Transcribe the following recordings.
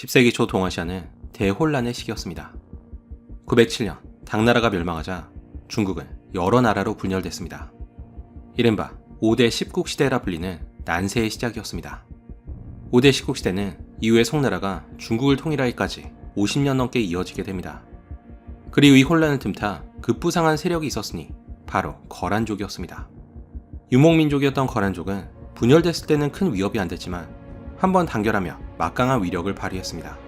10세기 초 동아시아는 대혼란의 시기였습니다. 907년 당나라가 멸망하자 중국은 여러 나라로 분열됐습니다. 이른바 5대 십국 시대라 불리는 난세의 시작이었습니다. 5대 십국 시대는 이후에 송나라가 중국을 통일하기까지 50년 넘게 이어지게 됩니다. 그리고 이 혼란을 틈타 급부상한 세력이 있었으니 바로 거란족이었습니다. 유목민족이었던 거란족은 분열됐을 때는 큰 위협이 안 됐지만 한번 단결하며 막강한 위력을 발휘했습니다.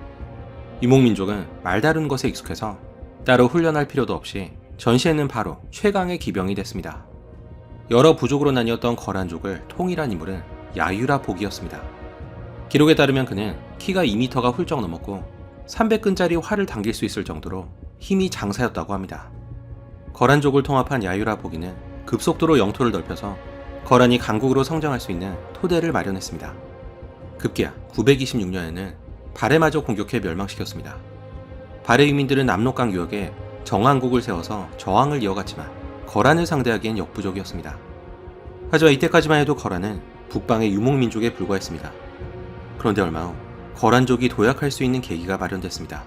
유목민족은 말 다루는 것에 익숙해서 따로 훈련할 필요도 없이 전시에는 바로 최강의 기병이 됐습니다. 여러 부족으로 나뉘었던 거란족을 통일한 인물은 야유라 복이었습니다. 기록에 따르면 그는 키가 2m가 훌쩍 넘었고 300근짜리 활을 당길 수 있을 정도로 힘이 장사였다고 합니다. 거란족을 통합한 야유라 복이는 급속도로 영토를 넓혀서 거란이 강국으로 성장할 수 있는 토대를 마련했습니다. 급기야 926년에는 발해마저 공격해 멸망시켰습니다. 발해 유민들은 압록강 유역에 정왕국을 세워서 저항을 이어갔지만 거란을 상대하기엔 역부족이었습니다. 하지만 이때까지만 해도 거란은 북방의 유목민족에 불과했습니다. 그런데 얼마 후 거란족이 도약할 수 있는 계기가 마련됐습니다.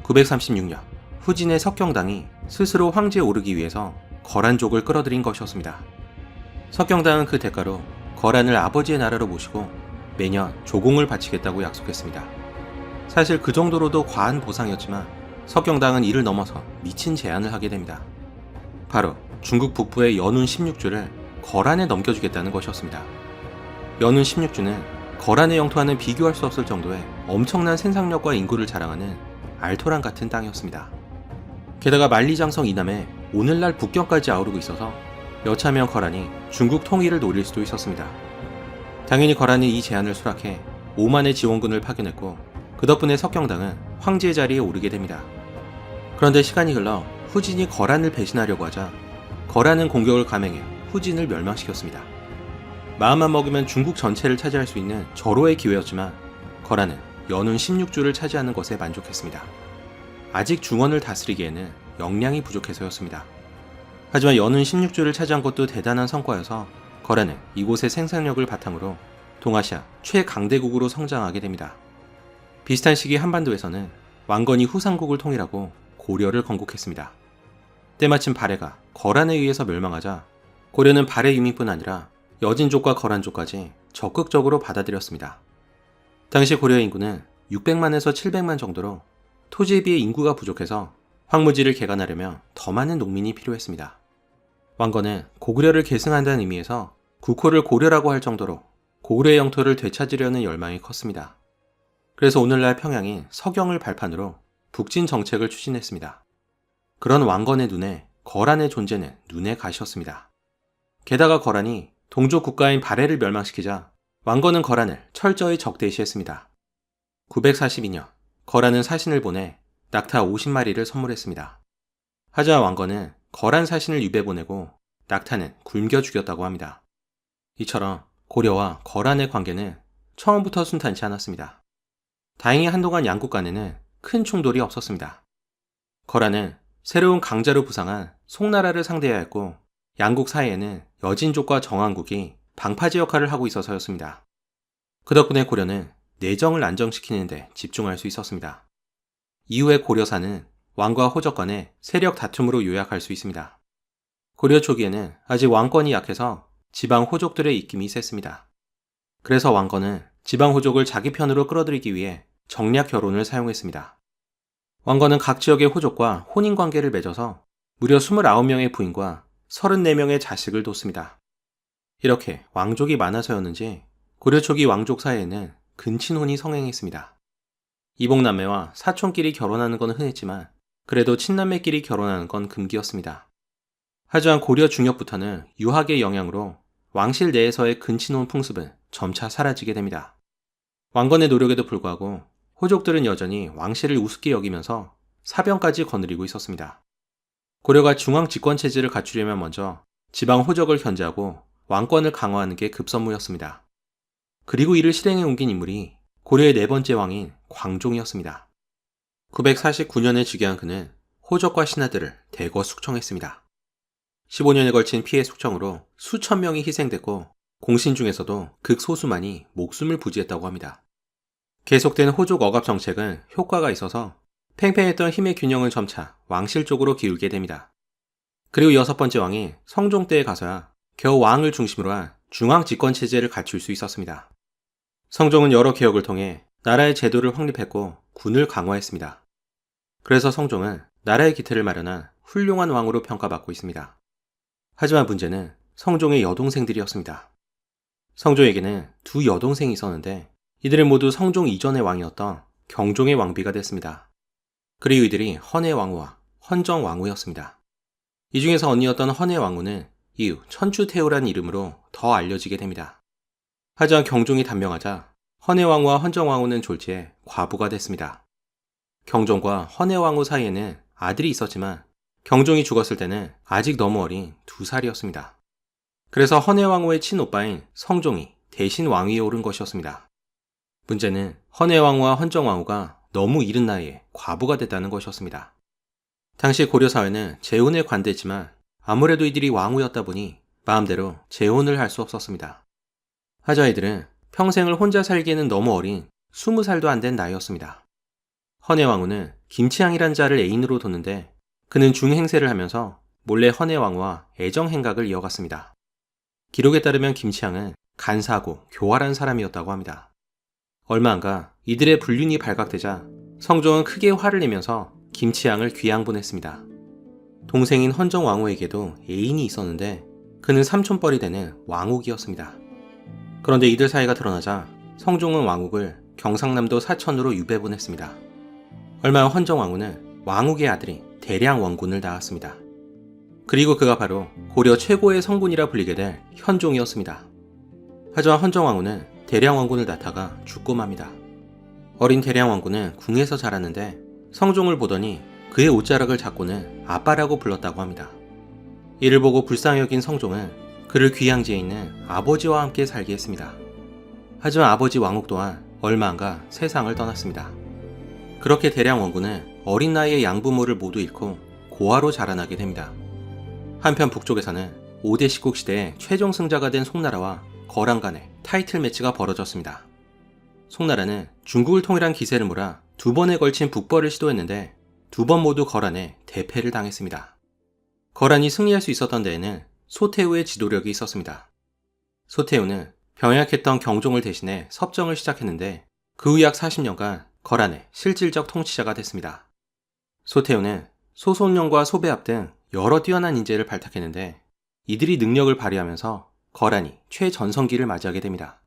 936년 후진의 석경당이 스스로 황제에 오르기 위해서 거란족을 끌어들인 것이었습니다. 석경당은 그 대가로 거란을 아버지의 나라로 모시고 매년 조공을 바치겠다고 약속했습니다. 사실 그 정도로도 과한 보상이었지만 석경당은 이를 넘어서 미친 제안을 하게 됩니다. 바로 중국 북부의 연운 16주를 거란에 넘겨주겠다는 것이었습니다. 연운 16주는 거란의 영토와는 비교할 수 없을 정도의 엄청난 생산력과 인구를 자랑하는 알토란 같은 땅이었습니다. 게다가 만리장성 이남에 오늘날 북경까지 아우르고 있어서 여차하면 거란이 중국 통일을 노릴 수도 있었습니다. 당연히 거란이 이 제안을 수락해 5만의 지원군을 파견했고 그 덕분에 석경당은 황제의 자리에 오르게 됩니다. 그런데 시간이 흘러 후진이 거란을 배신하려고 하자 거란은 공격을 감행해 후진을 멸망시켰습니다. 마음만 먹으면 중국 전체를 차지할 수 있는 절호의 기회였지만 거란은 연운 16주를 차지하는 것에 만족했습니다. 아직 중원을 다스리기에는 역량이 부족해서였습니다. 하지만 연운 16주를 차지한 것도 대단한 성과여서 거란은 이곳의 생산력을 바탕으로 동아시아 최강대국으로 성장하게 됩니다. 비슷한 시기 한반도에서는 왕건이 후삼국을 통일하고 고려를 건국했습니다. 때마침 발해가 거란에 의해서 멸망하자 고려는 발해 유민뿐 아니라 여진족과 거란족까지 적극적으로 받아들였습니다. 당시 고려의 인구는 600만에서 700만 정도로 토지에 비해 인구가 부족해서 황무지를 개간하려면 더 많은 농민이 필요했습니다. 왕건은 고구려를 계승한다는 의미에서 국호를 고려라고 할 정도로 고구려의 영토를 되찾으려는 열망이 컸습니다. 그래서 오늘날 평양인 서경을 발판으로 북진 정책을 추진했습니다. 그런 왕건의 눈에 거란의 존재는 눈에 가시었습니다. 게다가 거란이 동족 국가인 발해를 멸망시키자 왕건은 거란을 철저히 적대시했습니다. 942년 거란은 사신을 보내 낙타 50마리를 선물했습니다. 하지만 왕건은 거란 사신을 유배 보내고 낙타는 굶겨 죽였다고 합니다. 이처럼 고려와 거란의 관계는 처음부터 순탄치 않았습니다. 다행히 한동안 양국 간에는 큰 충돌이 없었습니다. 거란은 새로운 강자로 부상한 송나라를 상대해야 했고 양국 사이에는 여진족과 정왕국이 방파제 역할을 하고 있어서였습니다. 그 덕분에 고려는 내정을 안정시키는 데 집중할 수 있었습니다. 이후에 고려사는 왕과 호적 간의 세력 다툼으로 요약할 수 있습니다. 고려 초기에는 아직 왕권이 약해서 지방 호족들의 입김이 셌습니다. 그래서 왕건은 지방 호족을 자기 편으로 끌어들이기 위해 정략 결혼을 사용했습니다. 왕건은 각 지역의 호족과 혼인관계를 맺어서 무려 29명의 부인과 34명의 자식을 뒀습니다. 이렇게 왕족이 많아서였는지 고려 초기 왕족 사이에는 근친혼이 성행했습니다. 이복남매와 사촌끼리 결혼하는 건 흔했지만 그래도 친남매끼리 결혼하는 건 금기였습니다. 하지만 고려 중엽부터는 유학의 영향으로 왕실 내에서의 근친혼 풍습은 점차 사라지게 됩니다. 왕건의 노력에도 불구하고 호족들은 여전히 왕실을 우습게 여기면서 사병까지 거느리고 있었습니다. 고려가 중앙 집권 체제를 갖추려면 먼저 지방 호족을 견제하고 왕권을 강화하는 게 급선무였습니다. 그리고 이를 실행에 옮긴 인물이 고려의 네 번째 왕인 광종이었습니다. 949년에 즉위한 그는 호족과 신하들을 대거 숙청했습니다. 15년에 걸친 피해 숙청으로 수천 명이 희생됐고 공신 중에서도 극소수만이 목숨을 부지했다고 합니다. 계속된 호족 억압 정책은 효과가 있어서 팽팽했던 힘의 균형을 점차 왕실 쪽으로 기울게 됩니다. 그리고 여섯 번째 왕이 성종 때에 가서야 겨우 왕을 중심으로 한 중앙 집권 체제를 갖출 수 있었습니다. 성종은 여러 개혁을 통해 나라의 제도를 확립했고 군을 강화했습니다. 그래서 성종은 나라의 기틀을 마련한 훌륭한 왕으로 평가받고 있습니다. 하지만 문제는 성종의 여동생들이었습니다. 성종에게는 두 여동생이 있었는데 이들은 모두 성종 이전의 왕이었던 경종의 왕비가 됐습니다. 그리고 이들이 헌의 왕후와 헌정 왕후였습니다. 이 중에서 언니였던 헌의 왕후는 이후 천추태후라는 이름으로 더 알려지게 됩니다. 하지만 경종이 단명하자 헌의 왕후와 헌정 왕후는 졸지에 과부가 됐습니다. 경종과 헌의 왕후 사이에는 아들이 있었지만 경종이 죽었을 때는 아직 너무 어린 2살이었습니다. 그래서 헌의 왕후의 친오빠인 성종이 대신 왕위에 오른 것이었습니다. 문제는 헌의 왕후와 헌정 왕후가 너무 이른 나이에 과부가 됐다는 것이었습니다. 당시 고려 사회는 재혼에 관대했지만 아무래도 이들이 왕후였다 보니 마음대로 재혼을 할 수 없었습니다. 하자 이들은 평생을 혼자 살기에는 너무 어린 20살도 안 된 나이였습니다. 헌의 왕후는 김치향이란 자를 애인으로 뒀는데 그는 중행세를 하면서 몰래 헌의 왕후와 애정 행각을 이어갔습니다. 기록에 따르면 김치향은 간사하고 교활한 사람이었다고 합니다. 얼마 안가 이들의 불륜이 발각되자 성종은 크게 화를 내면서 김치향을 귀양보냈습니다. 동생인 헌정 왕후에게도 애인이 있었는데 그는 삼촌뻘이 되는 왕욱이었습니다. 그런데 이들 사이가 드러나자 성종은 왕욱을 경상남도 사천으로 유배 보냈습니다. 얼마 후 헌정 왕후는 왕욱의 아들인 대량 원군을 낳았습니다. 그리고 그가 바로 고려 최고의 성군이라 불리게 될 현종이었습니다. 하지만 헌정 왕후는 대량 원군을 낳다가 죽고 맙니다. 어린 대량 원군은 궁에서 자랐는데 성종을 보더니 그의 옷자락을 잡고는 아빠라고 불렀다고 합니다. 이를 보고 불쌍히 여긴 성종은 그를 귀양지에 있는 아버지와 함께 살게 했습니다. 하지만 아버지 왕욱 또한 얼마 안가 세상을 떠났습니다. 그렇게 대량 원군은 어린 나이에 양부모를 모두 잃고 고아로 자라나게 됩니다. 한편 북쪽에서는 5대 십국 시대의 최종 승자가 된 송나라와 거란 간의 타이틀 매치가 벌어졌습니다. 송나라는 중국을 통일한 기세를 몰아 2번에 걸친 북벌을 시도했는데 2번 모두 거란에 대패를 당했습니다. 거란이 승리할 수 있었던 데에는 소태우의 지도력이 있었습니다. 소태우는 병약했던 경종을 대신해 섭정을 시작했는데 그 후 약 40년간 거란의 실질적 통치자가 됐습니다. 소태우는 소손룡과 소배압 등 여러 뛰어난 인재를 발탁했는데 이들이 능력을 발휘하면서 거란이 최전성기를 맞이하게 됩니다.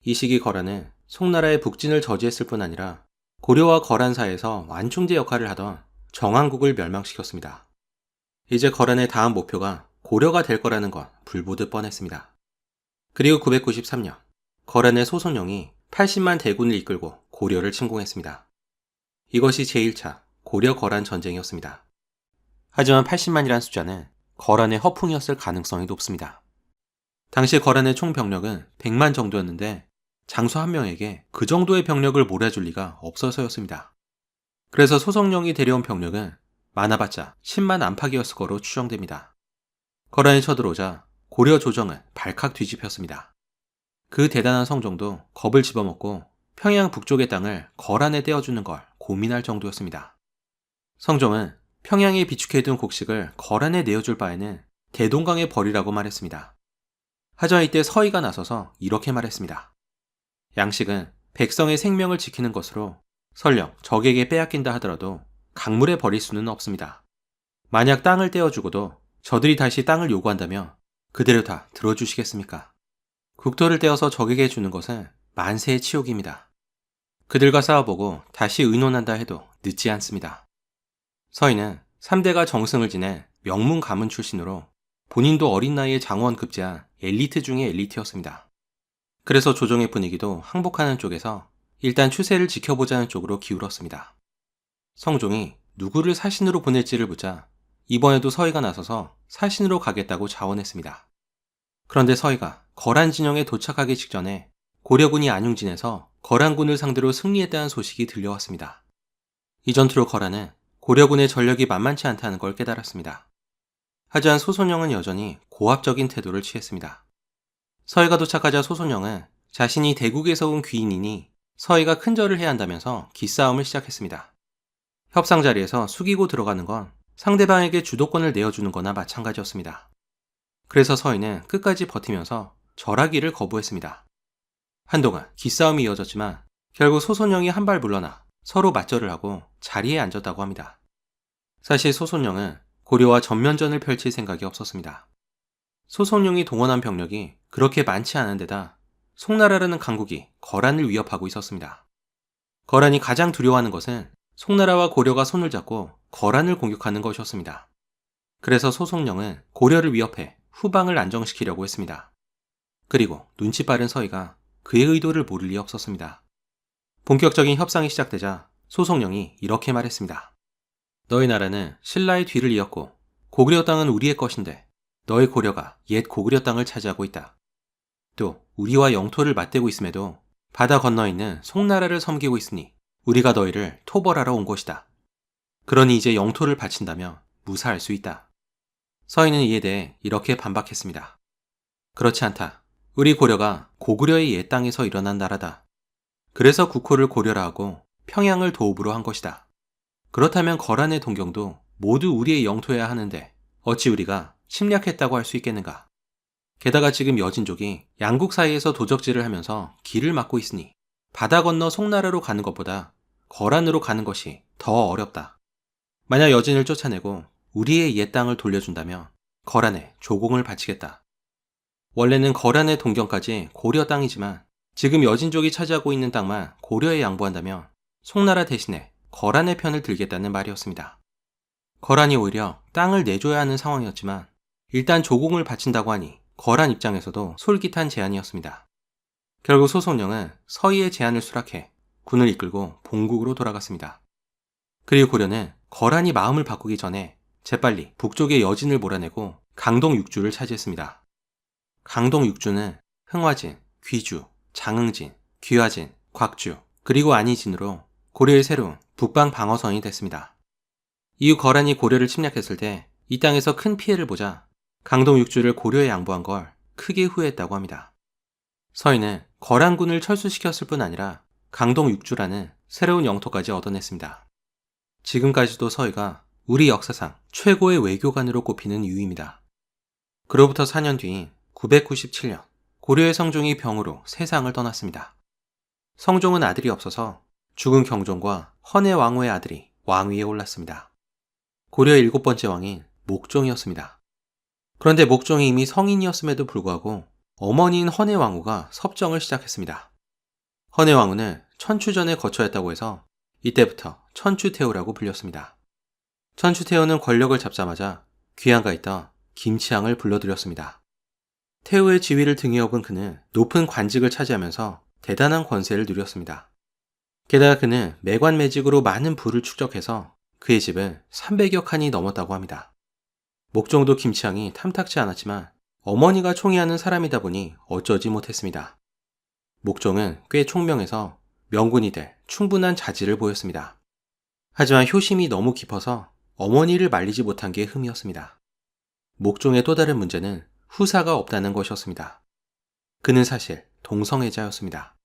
이 시기 거란은 송나라의 북진을 저지했을 뿐 아니라 고려와 거란 사이에서 완충제 역할을 하던 정한국을 멸망시켰습니다. 이제 거란의 다음 목표가 고려가 될 거라는 건 불보듯 뻔했습니다. 그리고 993년 거란의 소손룡이 80만 대군을 이끌고 고려를 침공했습니다. 이것이 제1차 고려-거란 전쟁이었습니다. 하지만 80만이란 숫자는 거란의 허풍이었을 가능성이 높습니다. 당시 거란의 총 병력은 100만 정도였는데 장수 한 명에게 그 정도의 병력을 몰아줄 리가 없어서였습니다. 그래서 소성룡이 데려온 병력은 많아봤자 10만 안팎이었을 거로 추정됩니다. 거란이 쳐들어오자 고려 조정은 발칵 뒤집혔습니다. 그 대단한 성종도 겁을 집어먹고 평양 북쪽의 땅을 거란에 떼어주는 걸 고민할 정도였습니다. 성종은 평양에 비축해둔 곡식을 거란에 내어줄 바에는 대동강에 버리라고 말했습니다. 하지만 이때 서희가 나서서 이렇게 말했습니다. 양식은 백성의 생명을 지키는 것으로 설령 적에게 빼앗긴다 하더라도 강물에 버릴 수는 없습니다. 만약 땅을 떼어주고도 저들이 다시 땅을 요구한다면 그대로 다 들어주시겠습니까? 국토를 떼어서 적에게 주는 것은 만세의 치욕입니다. 그들과 싸워보고 다시 의논한다 해도 늦지 않습니다. 서희는 3대가 정승을 지낸 명문 가문 출신으로 본인도 어린 나이에 장원 급제한 엘리트 중의 엘리트였습니다. 그래서 조정의 분위기도 항복하는 쪽에서 일단 추세를 지켜보자는 쪽으로 기울었습니다. 성종이 누구를 사신으로 보낼지를 묻자 이번에도 서희가 나서서 사신으로 가겠다고 자원했습니다. 그런데 서희가 거란 진영에 도착하기 직전에 고려군이 안용진에서 거란군을 상대로 승리했다는 소식이 들려왔습니다. 이 전투로 거란은 고려군의 전력이 만만치 않다는 걸 깨달았습니다. 하지만 소손영은 여전히 고압적인 태도를 취했습니다. 서희가 도착하자 소손영은 자신이 대국에서 온 귀인이니 서희가 큰절을 해야 한다면서 기싸움을 시작했습니다. 협상 자리에서 숙이고 들어가는 건 상대방에게 주도권을 내어주는 거나 마찬가지였습니다. 그래서 서희는 끝까지 버티면서 절하기를 거부했습니다. 한동안 기싸움이 이어졌지만 결국 소손영이 한 발 물러나 서로 맞절을 하고 자리에 앉았다고 합니다. 사실 소손영은 고려와 전면전을 펼칠 생각이 없었습니다. 소손영이 동원한 병력이 그렇게 많지 않은 데다 송나라라는 강국이 거란을 위협하고 있었습니다. 거란이 가장 두려워하는 것은 송나라와 고려가 손을 잡고 거란을 공격하는 것이었습니다. 그래서 소송령은 고려를 위협해 후방을 안정시키려고 했습니다. 그리고 눈치 빠른 서희가 그의 의도를 모를 리 없었습니다. 본격적인 협상이 시작되자 소송령이 이렇게 말했습니다. 너희 나라는 신라의 뒤를 이었고 고구려 땅은 우리의 것인데 너희 고려가 옛 고구려 땅을 차지하고 있다. 또 우리와 영토를 맞대고 있음에도 바다 건너 있는 송나라를 섬기고 있으니 우리가 너희를 토벌하러 온 것이다. 그러니 이제 영토를 바친다면 무사할 수 있다. 서희는 이에 대해 이렇게 반박했습니다. 그렇지 않다. 우리 고려가 고구려의 옛 땅에서 일어난 나라다. 그래서 국호를 고려라 하고 평양을 도읍으로 한 것이다. 그렇다면 거란의 동경도 모두 우리의 영토여야 하는데 어찌 우리가 침략했다고 할 수 있겠는가? 게다가 지금 여진족이 양국 사이에서 도적질을 하면서 길을 막고 있으니 바다 건너 송나라로 가는 것보다 거란으로 가는 것이 더 어렵다. 만약 여진을 쫓아내고 우리의 옛 땅을 돌려준다면 거란에 조공을 바치겠다. 원래는 거란의 동경까지 고려 땅이지만 지금 여진족이 차지하고 있는 땅만 고려에 양보한다면 송나라 대신에 거란의 편을 들겠다는 말이었습니다. 거란이 오히려 땅을 내줘야 하는 상황이었지만 일단 조공을 바친다고 하니 거란 입장에서도 솔깃한 제안이었습니다. 결국 소송령은 서희의 제안을 수락해 군을 이끌고 본국으로 돌아갔습니다. 그리고 고려는 거란이 마음을 바꾸기 전에 재빨리 북쪽의 여진을 몰아내고 강동 6주를 차지했습니다. 강동 6주는 흥화진, 귀주, 장흥진, 귀화진, 곽주, 그리고 안희진으로 고려의 새로운 북방 방어선이 됐습니다. 이후 거란이 고려를 침략했을 때 이 땅에서 큰 피해를 보자 강동 6주를 고려에 양보한 걸 크게 후회했다고 합니다. 서희는 거란군을 철수시켰을 뿐 아니라 강동 6주라는 새로운 영토까지 얻어냈습니다. 지금까지도 서희가 우리 역사상 최고의 외교관으로 꼽히는 이유입니다. 그로부터 4년 뒤인 997년 고려의 성종이 병으로 세상을 떠났습니다. 성종은 아들이 없어서 죽은 경종과 헌해 왕후의 아들이 왕위에 올랐습니다. 고려의 7번째 왕인 목종이었습니다. 그런데 목종이 이미 성인이었음에도 불구하고 어머니인 헌해 왕후가 섭정을 시작했습니다. 헌해 왕후는 천추전에 거처 했다고 해서 이때부터 천추태후라고 불렸습니다. 천추태후는 권력을 잡자마자 귀양가 있던 김치향을 불러들였습니다. 태후의 지위를 등에 업은 그는 높은 관직을 차지하면서 대단한 권세를 누렸습니다. 게다가 그는 매관매직으로 많은 부를 축적해서 그의 집은 300여 칸이 넘었다고 합니다. 목종도 김치향이 탐탁지 않았지만 어머니가 총애하는 사람이다 보니 어쩌지 못했습니다. 목종은 꽤 총명해서 명군이 될 충분한 자질을 보였습니다. 하지만 효심이 너무 깊어서 어머니를 말리지 못한 게 흠이었습니다. 목종의 또 다른 문제는 후사가 없다는 것이었습니다. 그는 사실 동성애자였습니다.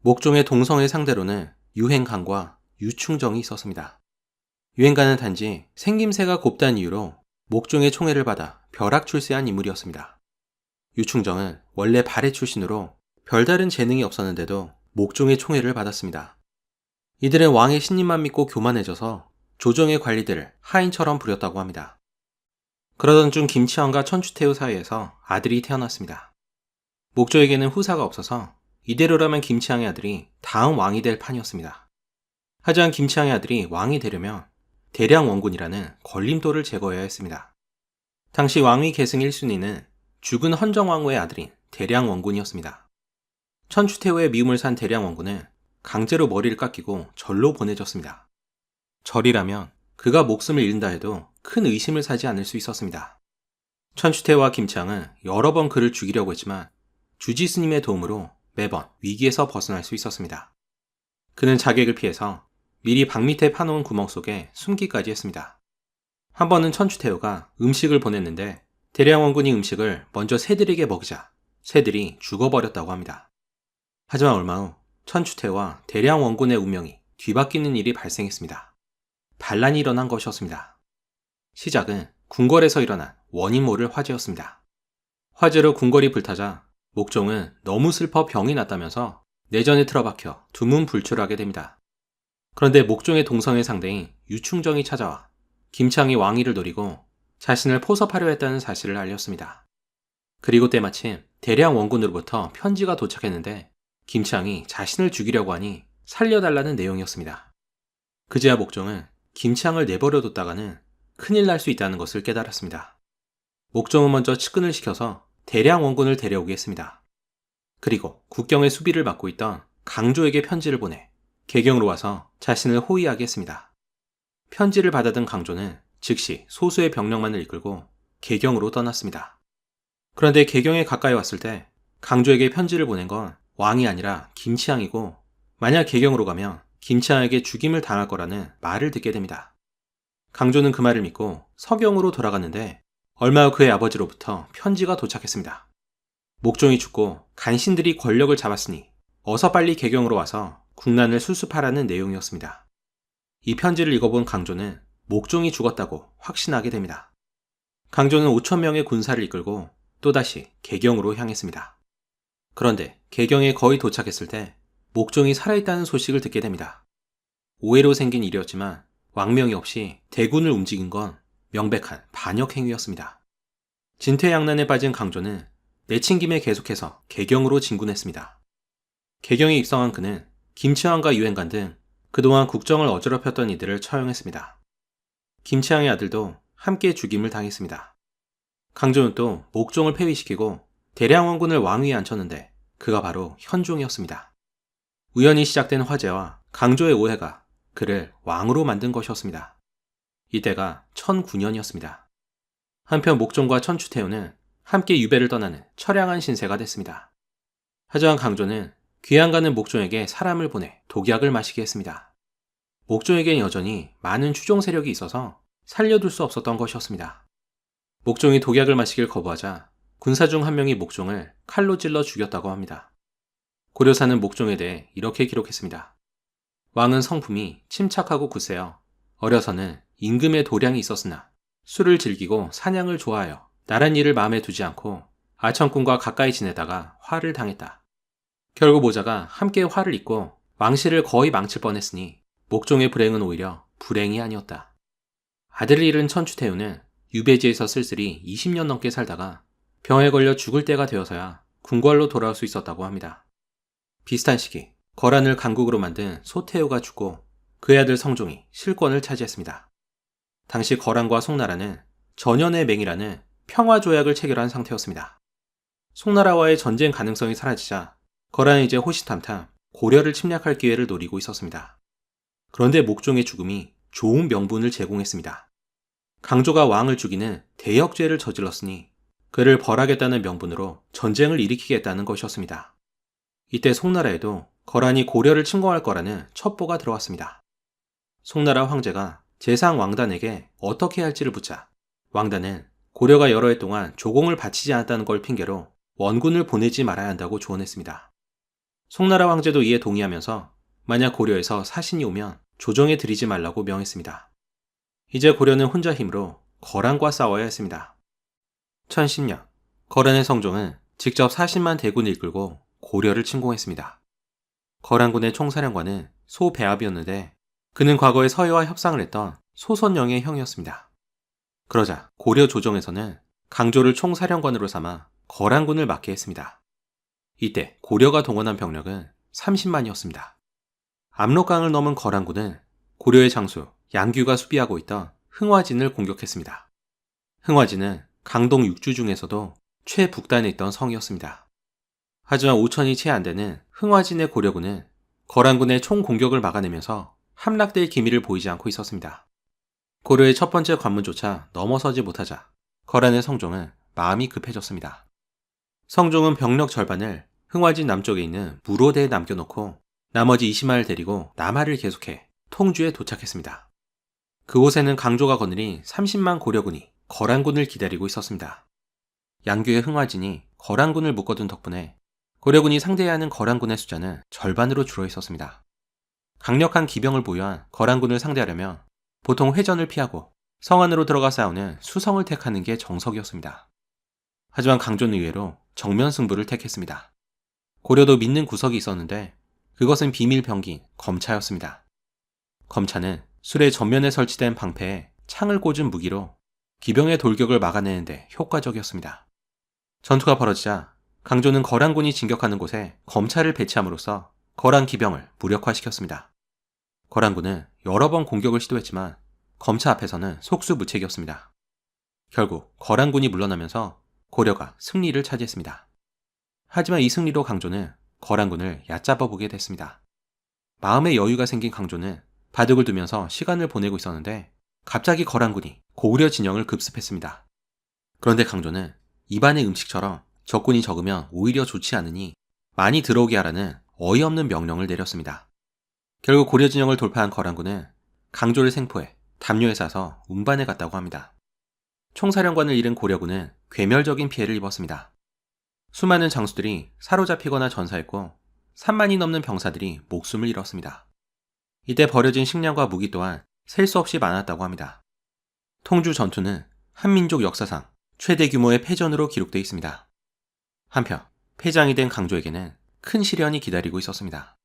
목종의 동성애 상대로는 유행간과 유충정이 있었습니다. 유행간은 단지 생김새가 곱다는 이유로 목종의 총애를 받아 벼락 출세한 인물이었습니다. 유충정은 원래 발해 출신으로 별다른 재능이 없었는데도 목종의 총애를 받았습니다. 이들은 왕의 신임만 믿고 교만해져서 조정의 관리들을 하인처럼 부렸다고 합니다. 그러던 중 김치환과 천추태후 사이에서 아들이 태어났습니다. 목조에게는 후사가 없어서 이대로라면 김치향의 아들이 다음 왕이 될 판이었습니다. 하지만 김치향의 아들이 왕이 되려면 대량원군이라는 걸림돌을 제거해야 했습니다. 당시 왕위 계승 1순위는 죽은 헌정왕후의 아들인 대량원군이었습니다. 천추태후의 미움을 산 대량원군은 강제로 머리를 깎이고 절로 보내졌습니다. 절이라면 그가 목숨을 잃는다 해도 큰 의심을 사지 않을 수 있었습니다. 천추태후와 김치향은 여러 번 그를 죽이려고 했지만 주지스님의 도움으로 매번 위기에서 벗어날 수 있었습니다. 그는 자객을 피해서 미리 방 밑에 파놓은 구멍 속에 숨기까지 했습니다. 한 번은 천추태후가 음식을 보냈는데 대량원군이 음식을 먼저 새들에게 먹이자 새들이 죽어버렸다고 합니다. 하지만 얼마 후 천추태와 대량 원군의 운명이 뒤바뀌는 일이 발생했습니다. 반란이 일어난 것이었습니다. 시작은 궁궐에서 일어난 원인 모를 화재였습니다. 화재로 궁궐이 불타자 목종은 너무 슬퍼 병이 났다면서 내전에 틀어박혀 두문불출하게 됩니다. 그런데 목종의 동성애 상대인 유충정이 찾아와 김창이 왕위를 노리고 자신을 포섭하려 했다는 사실을 알렸습니다. 그리고 때마침 대량 원군으로부터 편지가 도착했는데 김창이 자신을 죽이려고 하니 살려달라는 내용이었습니다. 그제야 목종은 김창을 내버려뒀다가는 큰일 날 수 있다는 것을 깨달았습니다. 목종은 먼저 측근을 시켜서 대량 원군을 데려오게 했습니다. 그리고 국경의 수비를 맡고 있던 강조에게 편지를 보내 개경으로 와서 자신을 호위하게 했습니다. 편지를 받아든 강조는 즉시 소수의 병력만을 이끌고 개경으로 떠났습니다. 그런데 개경에 가까이 왔을 때 강조에게 편지를 보낸 건 왕이 아니라 김치향이고 만약 개경으로 가면 김치향에게 죽임을 당할 거라는 말을 듣게 됩니다. 강조는 그 말을 믿고 서경으로 돌아갔는데 얼마 후 그의 아버지로부터 편지가 도착했습니다. 목종이 죽고 간신들이 권력을 잡았으니 어서 빨리 개경으로 와서 국난을 수습하라는 내용이었습니다. 이 편지를 읽어본 강조는 목종이 죽었다고 확신하게 됩니다. 강조는 5,000명의 군사를 이끌고 또다시 개경으로 향했습니다. 그런데 개경에 거의 도착했을 때 목종이 살아있다는 소식을 듣게 됩니다. 오해로 생긴 일이었지만 왕명이 없이 대군을 움직인 건 명백한 반역 행위였습니다. 진퇴양난에 빠진 강조는 내친 김에 계속해서 개경으로 진군했습니다. 개경에 입성한 그는 김치향과 유행관 등 그동안 국정을 어지럽혔던 이들을 처형했습니다. 김치향의 아들도 함께 죽임을 당했습니다. 강조는 또 목종을 폐위시키고 대량 원군을 왕위에 앉혔는데 그가 바로 현종이었습니다. 우연히 시작된 화재와 강조의 오해가 그를 왕으로 만든 것이었습니다. 이때가 1009년이었습니다. 한편 목종과 천추태후는 함께 유배를 떠나는 처량한 신세가 됐습니다. 하지만 강조는 귀양 가는 목종에게 사람을 보내 독약을 마시게 했습니다. 목종에겐 여전히 많은 추종 세력이 있어서 살려둘 수 없었던 것이었습니다. 목종이 독약을 마시길 거부하자 군사 중 한 명이 목종을 칼로 찔러 죽였다고 합니다. 고려사는 목종에 대해 이렇게 기록했습니다. 왕은 성품이 침착하고 굳세어 어려서는 임금의 도량이 있었으나 술을 즐기고 사냥을 좋아하여 나란 일을 마음에 두지 않고 아천군과 가까이 지내다가 화를 당했다. 결국 모자가 함께 화를 입고 왕실을 거의 망칠 뻔했으니 목종의 불행은 오히려 불행이 아니었다. 아들을 잃은 천추태후는 유배지에서 쓸쓸히 20년 넘게 살다가 병에 걸려 죽을 때가 되어서야 궁궐로 돌아올 수 있었다고 합니다. 비슷한 시기 거란을 강국으로 만든 소태후가 죽고 그의 아들 성종이 실권을 차지했습니다. 당시 거란과 송나라는 전연의 맹이라는 평화조약을 체결한 상태였습니다. 송나라와의 전쟁 가능성이 사라지자 거란은 이제 호시탐탐 고려를 침략할 기회를 노리고 있었습니다. 그런데 목종의 죽음이 좋은 명분을 제공했습니다. 강조가 왕을 죽이는 대역죄를 저질렀으니 그를 벌하겠다는 명분으로 전쟁을 일으키겠다는 것이었습니다. 이때 송나라에도 거란이 고려를 침공할 거라는 첩보가 들어왔습니다. 송나라 황제가 재상 왕단에게 어떻게 할지를 묻자 왕단은 고려가 여러 해 동안 조공을 바치지 않았다는 걸 핑계로 원군을 보내지 말아야 한다고 조언했습니다. 송나라 황제도 이에 동의하면서 만약 고려에서 사신이 오면 조정에 들이지 말라고 명했습니다. 이제 고려는 혼자 힘으로 거란과 싸워야 했습니다. 1010년 거란의 성종은 직접 40만 대군을 이끌고 고려를 침공했습니다. 거란군의 총사령관은 소배압이었는데 그는 과거에 서해와 협상을 했던 소선영의 형이었습니다. 그러자 고려 조정에서는 강조를 총사령관으로 삼아 거란군을 맡게 했습니다. 이때 고려가 동원한 병력은 30만이었습니다. 압록강을 넘은 거란군은 고려의 장수 양규가 수비하고 있던 흥화진을 공격했습니다. 흥화진은 강동 6주 중에서도 최북단에 있던 성이었습니다. 하지만 5천이 채 안 되는 흥화진의 고려군은 거란군의 총공격을 막아내면서 함락될 기미를 보이지 않고 있었습니다. 고려의 첫 번째 관문조차 넘어서지 못하자 거란의 성종은 마음이 급해졌습니다. 성종은 병력 절반을 흥화진 남쪽에 있는 무로대에 남겨놓고 나머지 20만을 데리고 남하를 계속해 통주에 도착했습니다. 그곳에는 강조가 거느린 30만 고려군이 거란군을 기다리고 있었습니다. 양규의 흥화진이 거란군을 묶어둔 덕분에 고려군이 상대해야 하는 거란군의 숫자는 절반으로 줄어 있었습니다. 강력한 기병을 보유한 거란군을 상대하려면 보통 회전을 피하고 성 안으로 들어가 싸우는 수성을 택하는 게 정석이었습니다. 하지만 강조는 의외로 정면 승부를 택했습니다. 고려도 믿는 구석이 있었는데 그것은 비밀 병기인 검차였습니다. 검차는 술의 전면에 설치된 방패에 창을 꽂은 무기로 기병의 돌격을 막아내는데 효과적이었습니다. 전투가 벌어지자 강조는 거란군이 진격하는 곳에 검차를 배치함으로써 거란 기병을 무력화시켰습니다. 거란군은 여러 번 공격을 시도했지만 검차 앞에서는 속수무책이었습니다. 결국 거란군이 물러나면서 고려가 승리를 차지했습니다. 하지만 이 승리로 강조는 거란군을 얕잡아 보게 됐습니다. 마음의 여유가 생긴 강조는 바둑을 두면서 시간을 보내고 있었는데 갑자기 거란군이 고구려 진영을 급습했습니다. 그런데 강조는 입안의 음식처럼 적군이 적으면 오히려 좋지 않으니 많이 들어오게 하라는 어이없는 명령을 내렸습니다. 결국 고려 진영을 돌파한 거란군은 강조를 생포해 담요에 싸서 운반해 갔다고 합니다. 총사령관을 잃은 고려군은 괴멸적인 피해를 입었습니다. 수많은 장수들이 사로잡히거나 전사했고 3만이 넘는 병사들이 목숨을 잃었습니다. 이때 버려진 식량과 무기 또한 셀 수 없이 많았다고 합니다. 통주 전투는 한민족 역사상 최대 규모의 패전으로 기록되어 있습니다. 한편 패장이 된 강조에게는 큰 시련이 기다리고 있었습니다.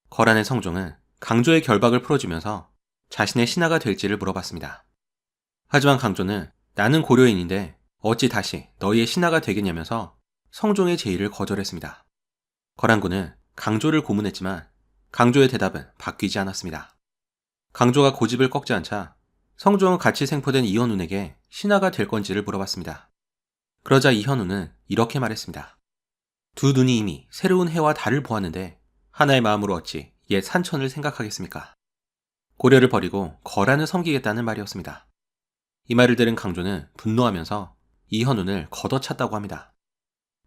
거란의 성종은 강조의 결박을 풀어주면서 자신의 신하가 될지를 물어봤습니다. 하지만 강조는 나는 고려인인데 어찌 다시 너희의 신하가 되겠냐면서 성종의 제의를 거절했습니다. 거란군은 강조를 고문했지만 강조의 대답은 바뀌지 않았습니다. 강조가 고집을 꺾지 않자 성종은 같이 생포된 이현운에게 신하가 될 건지를 물어봤습니다. 그러자 이현운은 이렇게 말했습니다. 두 눈이 이미 새로운 해와 달을 보았는데 하나의 마음으로 어찌 옛 산천을 생각하겠습니까? 고려를 버리고 거란을 섬기겠다는 말이었습니다. 이 말을 들은 강조는 분노하면서 이현운을 걷어찼다고 합니다.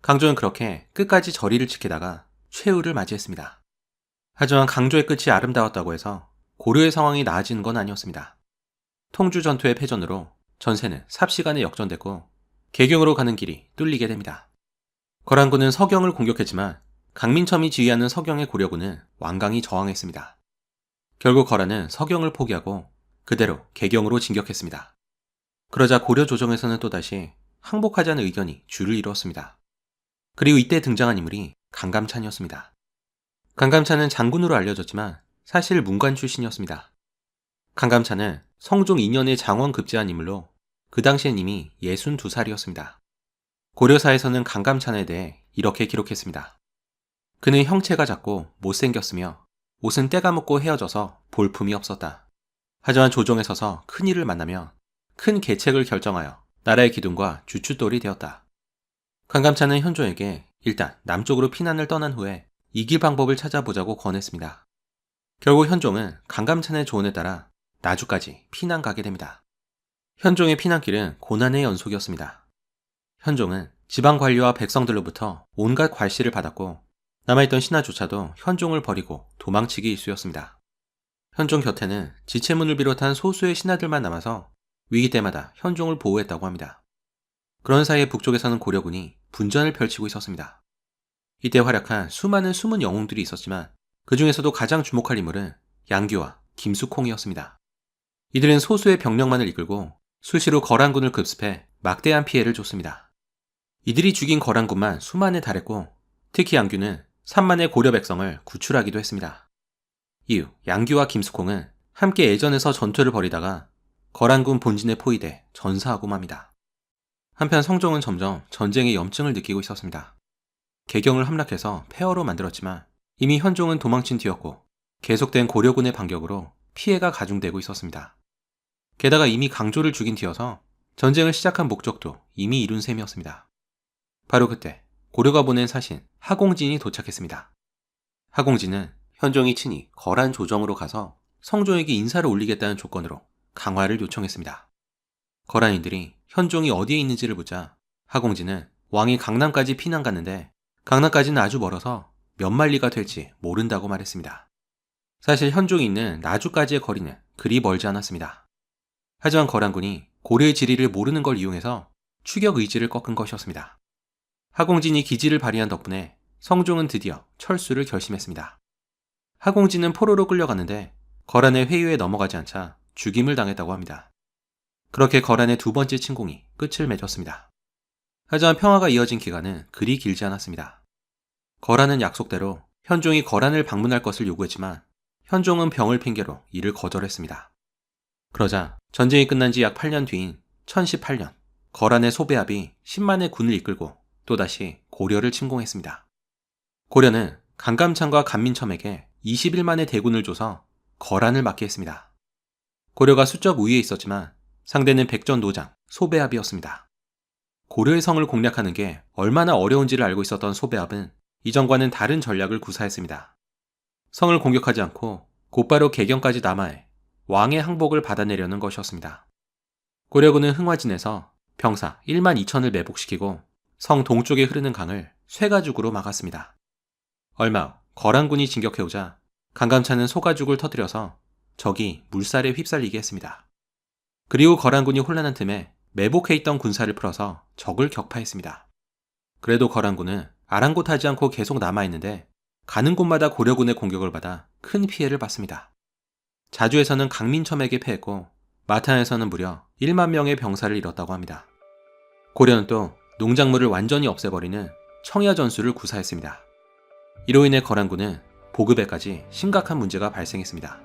강조는 그렇게 끝까지 저리를 지키다가 최후를 맞이했습니다. 하지만 강조의 끝이 아름다웠다고 해서 고려의 상황이 나아진 건 아니었습니다. 통주 전투의 패전으로 전세는 삽시간에 역전됐고 개경으로 가는 길이 뚫리게 됩니다. 거란군은 서경을 공격했지만 강민첨이 지휘하는 서경의 고려군은 완강히 저항했습니다. 결국 거란은 서경을 포기하고 그대로 개경으로 진격했습니다. 그러자 고려 조정에서는 또다시 항복하자는 의견이 주를 이루었습니다. 그리고 이때 등장한 인물이 강감찬이었습니다. 강감찬은 장군으로 알려졌지만 사실 문관 출신이었습니다. 강감찬은 성종 2년에 장원 급제한 인물로 그 당시엔 이미 62살이었습니다. 고려사에서는 강감찬에 대해 이렇게 기록했습니다. 그는 형체가 작고 못생겼으며 옷은 때가 묻고 헤어져서 볼품이 없었다. 하지만 조정에 서서 큰 일을 만나며 큰 계책을 결정하여 나라의 기둥과 주춧돌이 되었다. 강감찬은 현종에게 일단 남쪽으로 피난을 떠난 후에 이길 방법을 찾아보자고 권했습니다. 결국 현종은 강감찬의 조언에 따라 나주까지 피난 가게 됩니다. 현종의 피난길은 고난의 연속이었습니다. 현종은 지방 관리와 백성들로부터 온갖 괄시를 받았고 남아있던 신하조차도 현종을 버리고 도망치기 일쑤였습니다. 현종 곁에는 지체문을 비롯한 소수의 신하들만 남아서 위기 때마다 현종을 보호했다고 합니다. 그런 사이에 북쪽에서는 고려군이 분전을 펼치고 있었습니다. 이때 활약한 수많은 숨은 영웅들이 있었지만 그 중에서도 가장 주목할 인물은 양규와 김숙홍이었습니다. 이들은 소수의 병력만을 이끌고 수시로 거란군을 급습해 막대한 피해를 줬습니다. 이들이 죽인 거란군만 수만에 달했고 특히 양규는 3만의 고려 백성을 구출하기도 했습니다. 이후 양규와 김숙홍은 함께 예전에서 전투를 벌이다가 거란군 본진에 포위돼 전사하고 맙니다. 한편 성종은 점점 전쟁의 염증을 느끼고 있었습니다. 개경을 함락해서 폐허로 만들었지만 이미 현종은 도망친 뒤였고 계속된 고려군의 반격으로 피해가 가중되고 있었습니다. 게다가 이미 강조를 죽인 뒤여서 전쟁을 시작한 목적도 이미 이룬 셈이었습니다. 바로 그때 고려가 보낸 사신 하공진이 도착했습니다. 하공진은 현종이 친히 거란 조정으로 가서 성종에게 인사를 올리겠다는 조건으로 강화를 요청했습니다. 거란인들이 현종이 어디에 있는지를 묻자 하공진은 왕이 강남까지 피난 갔는데 강남까지는 아주 멀어서 몇 만리가 될지 모른다고 말했습니다. 사실 현종이 있는 나주까지의 거리는 그리 멀지 않았습니다. 하지만 거란군이 고려의 지리를 모르는 걸 이용해서 추격 의지를 꺾은 것이었습니다. 하공진이 기지를 발휘한 덕분에 성종은 드디어 철수를 결심했습니다. 하공진은 포로로 끌려갔는데 거란의 회유에 넘어가지 않자 죽임을 당했다고 합니다. 그렇게 거란의 두 번째 침공이 끝을 맺었습니다. 하지만 평화가 이어진 기간은 그리 길지 않았습니다. 거란은 약속대로 현종이 거란을 방문할 것을 요구했지만 현종은 병을 핑계로 이를 거절했습니다. 그러자 전쟁이 끝난 지 약 8년 뒤인 1018년 거란의 소배합이 10만의 군을 이끌고 또다시 고려를 침공했습니다. 고려는 강감찬과 간민첨에게 21만의 대군을 줘서 거란을 막게 했습니다. 고려가 수적 우위에 있었지만 상대는 백전노장 소배합이었습니다. 고려의 성을 공략하는 게 얼마나 어려운지를 알고 있었던 소배합은 이전과는 다른 전략을 구사했습니다. 성을 공격하지 않고 곧바로 개경까지 남하해 왕의 항복을 받아내려는 것이었습니다. 고려군은 흥화진에서 병사 1만 2천을 매복시키고 성 동쪽에 흐르는 강을 쇠가죽으로 막았습니다. 얼마 후 거란군이 진격해오자 강감찬은 소가죽을 터뜨려서 적이 물살에 휩쓸리게 했습니다. 그리고 거란군이 혼란한 틈에 매복해 있던 군사를 풀어서 적을 격파했습니다. 그래도 거란군은 아랑곳하지 않고 계속 남아있는데 가는 곳마다 고려군의 공격을 받아 큰 피해를 받습니다. 자주에서는 강민첨에게 패했고 마탄에서는 무려 1만 명의 병사를 잃었다고 합니다. 고려는 또 농작물을 완전히 없애버리는 청야전술을 구사했습니다. 이로 인해 거란군은 보급에까지 심각한 문제가 발생했습니다.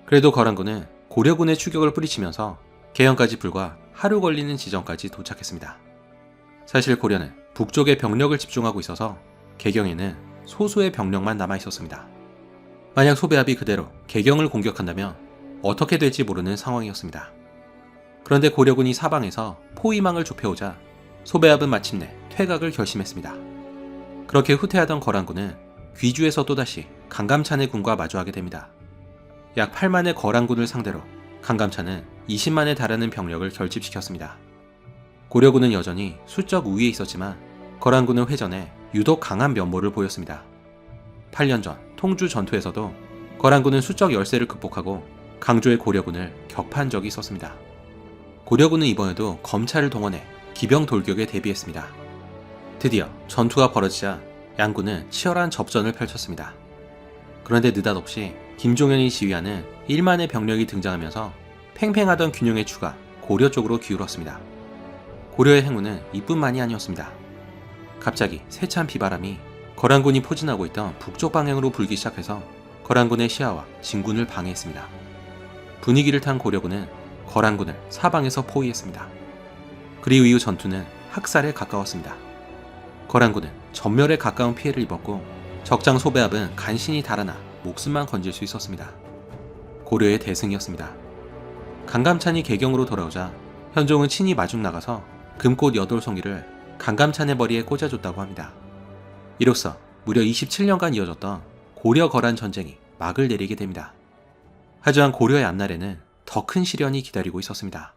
그래도 거란군은 고려군의 추격을 뿌리치면서 개연까지 불과 하루 걸리는 지점까지 도착했습니다. 사실 고려는 북쪽에 병력을 집중하고 있어서 개경에는 소수의 병력만 남아있었습니다. 만약 소배합이 그대로 개경을 공격한다면 어떻게 될지 모르는 상황이었습니다. 그런데 고려군이 사방에서 포위망을 좁혀오자 소배합은 마침내 퇴각을 결심했습니다. 그렇게 후퇴하던 거란군은 귀주에서 또다시 강감찬의 군과 마주하게 됩니다. 약 8만의 거란군을 상대로 강감찬은 20만에 달하는 병력을 결집시켰습니다. 고려군은 여전히 수적 우위에 있었지만 거란군은 회전에 유독 강한 면모를 보였습니다. 8년 전 통주 전투에서도 거란군은 수적 열세를 극복하고 강조의 고려군을 격파한 적이 있었습니다. 고려군은 이번에도 검찰을 동원해 기병 돌격에 대비했습니다. 드디어 전투가 벌어지자 양군은 치열한 접전을 펼쳤습니다. 그런데 느닷없이 김종현이 지휘하는 1만의 병력이 등장하면서 팽팽하던 균형의 추가 고려 쪽으로 기울었습니다. 고려의 행운은 이뿐만이 아니었습니다. 갑자기 세찬 비바람이 거란군이 포진하고 있던 북쪽 방향으로 불기 시작해서 거란군의 시야와 진군을 방해했습니다. 분위기를 탄 고려군은 거란군을 사방에서 포위했습니다. 그리고 이후 전투는 학살에 가까웠습니다. 거란군은 전멸에 가까운 피해를 입었고 적장 소배합은 간신히 달아나 목숨만 건질 수 있었습니다. 고려의 대승이었습니다. 강감찬이 개경으로 돌아오자 현종은 친히 마중 나가서 금꽃 8송이를 강감찬의 머리에 꽂아줬다고 합니다. 이로써 무려 27년간 이어졌던 고려-거란 전쟁이 막을 내리게 됩니다. 하지만 고려의 앞날에는 더 큰 시련이 기다리고 있었습니다.